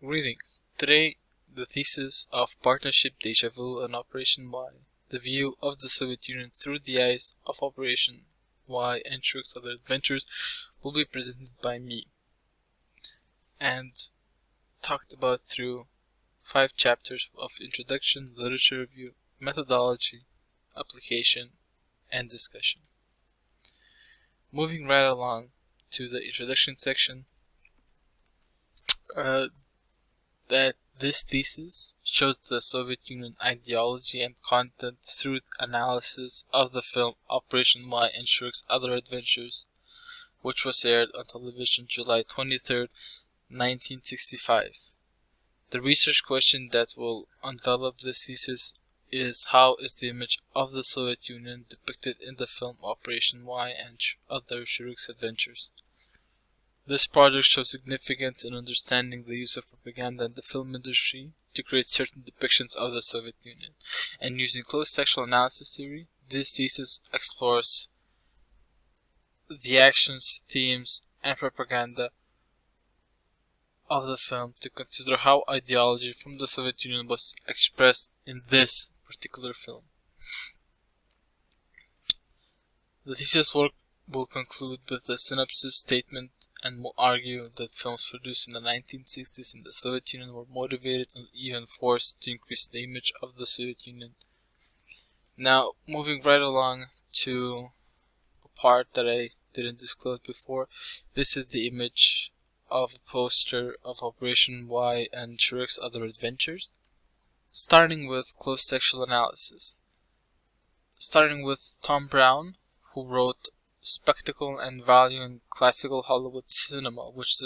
Greetings. Today, the thesis of Partnership Deja Vu and Operation Y, the view of the Soviet Union through the eyes of Operation Y and Shurik's other adventures, will be presented by me and talked about through 5 chapters of introduction, literature review, methodology, application, and discussion. Moving right along to the introduction section, that this thesis shows the Soviet Union ideology and content through analysis of the film Operation Y and Shurik's Other Adventures, which was aired on television July 23rd, 1965. The research question that will envelop this thesis is: how is the image of the Soviet Union depicted in the film Operation Y and Other Shurik's Adventures? This project shows significance in understanding the use of propaganda in the film industry to create certain depictions of the Soviet Union, and using closed textual analysis theory, this thesis explores the actions, themes, and propaganda of the film to consider how ideology from the Soviet Union was expressed in this particular film. The thesis work will conclude with a synopsis statement and will argue that films produced in the 1960s in the Soviet Union were motivated and even forced to increase the image of the Soviet Union. Now, moving right along to a part that I didn't disclose before, this is the image of a poster of Operation Y and Shurik's Other Adventures. Starting with closed textual analysis. Starting with Tom Brown, who wrote Spectacle and Value in Classical Hollywood Cinema, which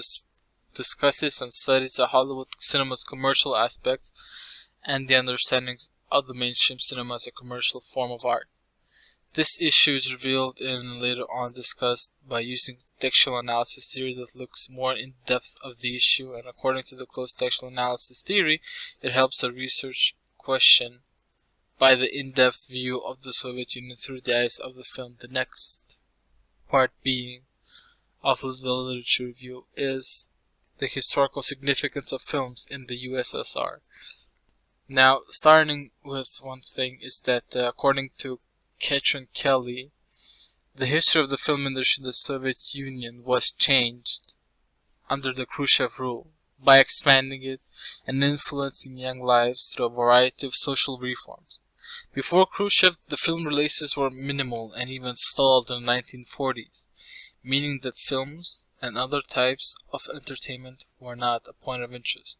discusses and studies the Hollywood cinema's commercial aspects and the understandings of the mainstream cinema as a commercial form of art. This issue is revealed and later on discussed by using textual analysis theory that looks more in depth of the issue, and according to the closed textual analysis theory, it helps a research question by the in-depth view of the Soviet Union through the eyes of the film. The next part being of the literature review is the historical significance of films in the USSR. Now, starting with one thing is that according to Ketron Kelly, the history of the film industry in the Soviet Union was changed under the Khrushchev rule by expanding it and influencing young lives through a variety of social reforms. Before Khrushchev, the film releases were minimal and even stalled in the 1940s, meaning that films and other types of entertainment were not a point of interest.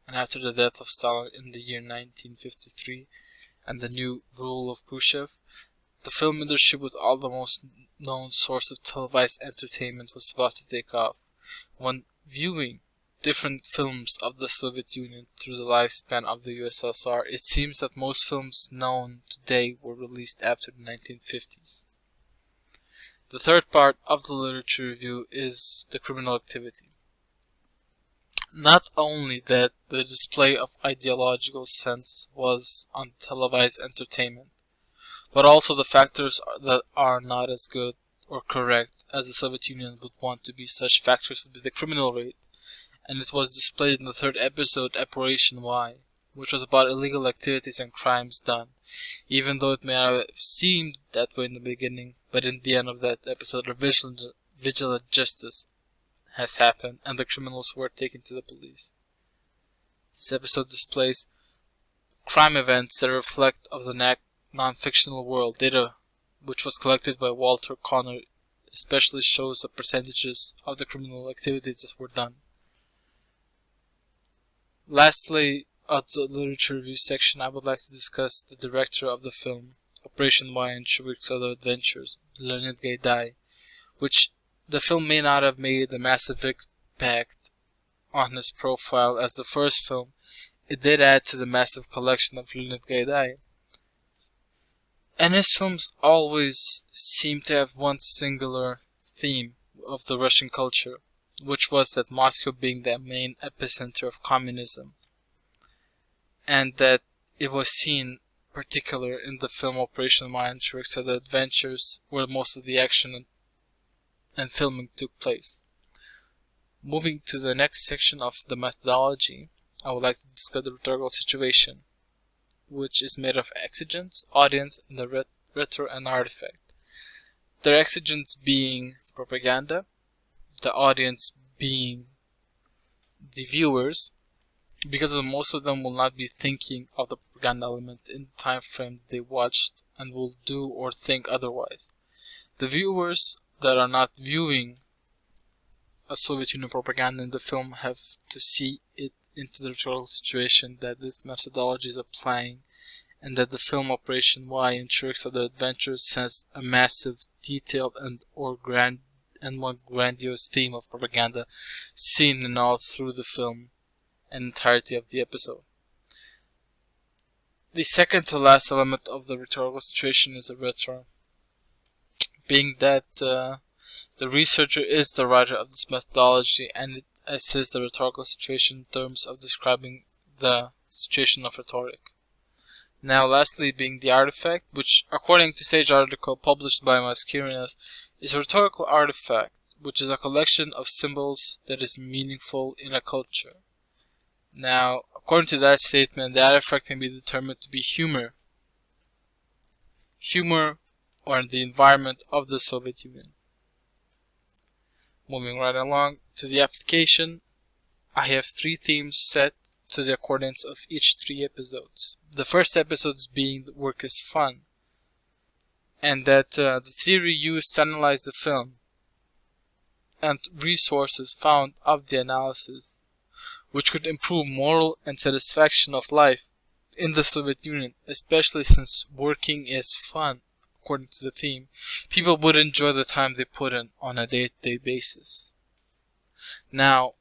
And after the death of Stalin in the year 1953 and the new rule of Khrushchev, the film industry, with all the most known source of televised entertainment, was about to take off. When viewing different films of the Soviet Union through the lifespan of the USSR, it seems that most films known today were released after the 1950s. The third part of the literature review is the criminal activity. Not only that the display of ideological sense was on televised entertainment, but also the factors that are not as good or correct as the Soviet Union would want to be. Such factors would be the criminal rate, and it was displayed in the third episode, Operation Y, which was about illegal activities and crimes done, even though it may not have seemed that way in the beginning. But in the end of that episode, a vigilant justice has happened, and the criminals were taken to the police. This episode displays crime events that reflect of the non-fictional world. Data which was collected by Walter Connor especially shows the percentages of the criminal activities that were done. Lastly, at the literature review section, I would like to discuss the director of the film Operation Y and Shurik's Other Adventures, Leonid Gaidai, which the film may not have made a massive impact on his profile as the first film. It did add to the massive collection of Leonid Gaidai. And his films always seem to have one singular theme of the Russian culture, which was that Moscow being the main epicenter of communism, and that it was seen particular in the film Operation Y and Shurik's Other Adventures, where most of the action and filming took place. Moving to the next section of the methodology, I would like to discuss the rhetorical situation, which is made of exigence, audience, and the rhetor and artifact. The exigence being propaganda, the audience being the viewers, because most of them will not be thinking of the propaganda element in the time frame they watched and will do or think otherwise. The viewers that are not viewing a Soviet Union propaganda in the film have to see it into the rhetorical situation that this methodology is applying, and that the film Operation Y ensures that the adventure sends a massive, detailed, and more grandiose theme of propaganda seen in all through the film and entirety of the episode. The second to last element of the rhetorical situation is a rhetor, being that the researcher is the writer of this methodology, and it assists the rhetorical situation in terms of describing the situation of rhetoric. Now, lastly, being the artifact, which, according to Sage article published by Mascarenas, is a rhetorical artifact, which is a collection of symbols that is meaningful in a culture. Now, according to that statement, the artifact can be determined to be humor or the environment of the Soviet Union. Moving right along to the application, I have 3 themes set to the accordance of each 3 episodes. The first episodes being the work is fun, and that the theory used to analyze the film and resources found of the analysis, which could improve moral and satisfaction of life in the Soviet Union, especially since working is fun. According to the theme, people would enjoy the time they put in on a day-to-day basis. Now,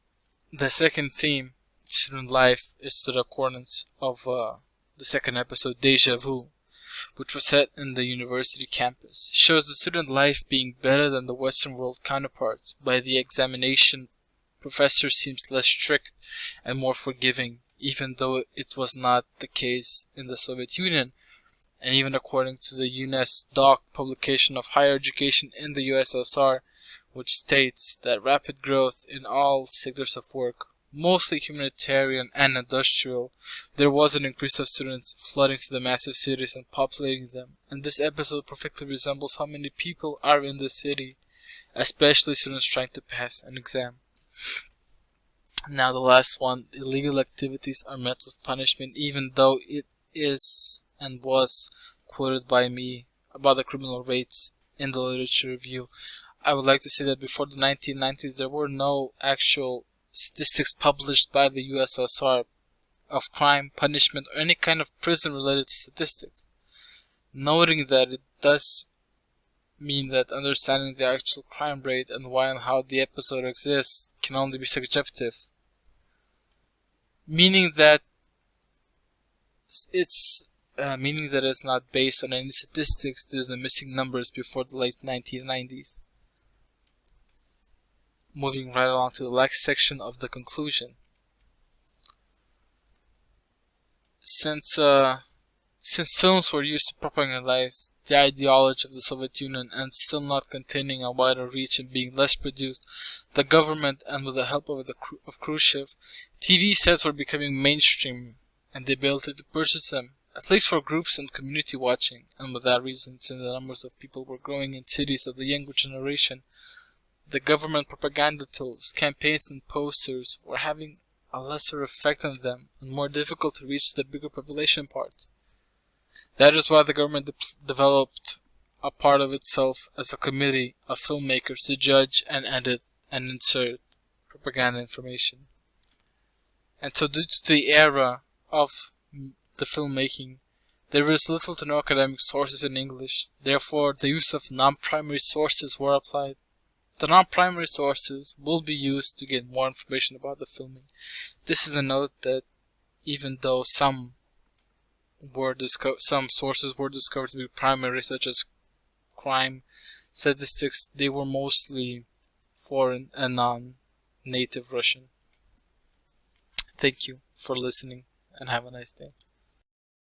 the second theme, student life, is to the accordance of the second episode, Deja Vu, which was set in the university campus. It shows the student life being better than the Western world counterparts. By the examination, professor seems less strict and more forgiving, even though it was not the case in the Soviet Union. And even according to the UNESCO publication of higher education in the USSR, which states that rapid growth in all sectors of work, mostly humanitarian and industrial, there was an increase of students flooding to the massive cities and populating them. And this episode perfectly resembles how many people are in the city, especially students trying to pass an exam. Now the last one, illegal activities are met with punishment, even though it is and was quoted by me about the criminal rates in the literature review. I would like to say that before the 1990s there were no actual statistics published by the USSR of crime, punishment, or any kind of prison related statistics. Noting that it does mean that understanding the actual crime rate and why and how the episode exists can only be subjective. Meaning that it's not based on any statistics due to the missing numbers before the late 1990s. Moving right along to the last section of the conclusion. Since films were used to propagandize the ideology of the Soviet Union and still not containing a wider reach and being less produced, the government, and with the help of Khrushchev, TV sets were becoming mainstream, and the ability to purchase them, at least for groups and community watching, and with that reason, since the numbers of people were growing in cities of the younger generation, the government propaganda tools, campaigns, and posters were having a lesser effect on them and more difficult to reach the bigger population part. That is why the government developed a part of itself as a committee of filmmakers to judge and edit and insert propaganda information. And so due to the era of the filmmaking, there is little to no academic sources in English. Therefore, the use of non-primary sources were applied. The non-primary sources will be used to get more information about the filming. This is a note that even though some sources were discovered to be primary, such as crime statistics, they were mostly foreign and non-native Russian. Thank you for listening and have a nice day.